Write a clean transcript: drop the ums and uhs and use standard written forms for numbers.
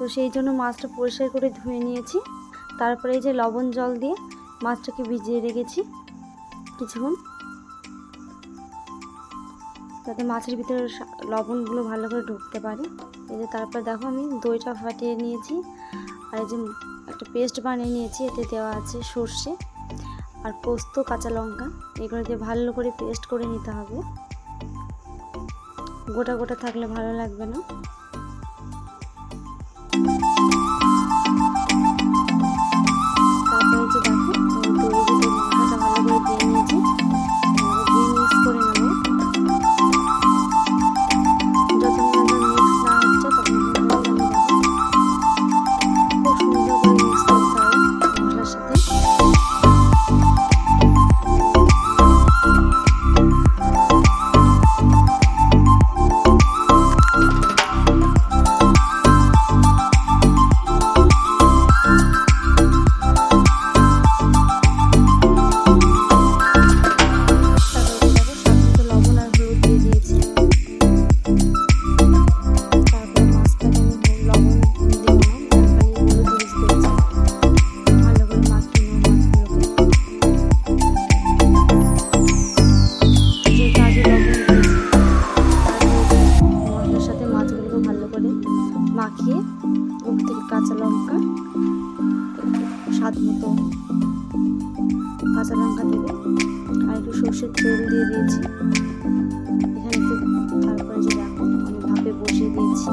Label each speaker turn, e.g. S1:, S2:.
S1: তো সেই জন্য মাছটা পরিষ্কার করে ধুয়ে নিয়েছি। তারপরে এই যে লবণ জল দিয়ে মাছটাকে ভিজিয়ে রেখেছি কিছুক্ষণ, যাতে মাছের ভিতরে লবণগুলো ভালো করে ঢুকতে পারে। এই যে তারপর দেখো আমি দইটা ফাটিয়ে নিয়েছি, আর এই যে একটা পেস্ট বানিয়ে নিয়েছি। এতে দেওয়া আছে সর্ষে আর পোস্ত, কাঁচা লঙ্কা, এগুলো দিয়ে ভালো করে পেস্ট করে নিতে হবে। গোটা গোটা থাকলে ভালো লাগবে না। তারপরে যে দেখো দইয়ের ভিতরে লঙ্কাটা ভালো করে দিয়ে নিয়েছি, দিয়ে মিক্স করে নেব। যতক্ষণ মিক্স না হচ্ছে তখন খুব সুন্দর করে মিক্স করতে হবে মশলার সাথে। মাখিয়ে ওর থেকে কাঁচা লঙ্কা, স্বাদ মতো কাঁচা লঙ্কা দেবে, আর একটু সর্ষের তেল দিয়ে দিয়েছি এখানে একটু। তারপরে যে দেখো আমি ভাপে বসিয়ে দিয়েছি।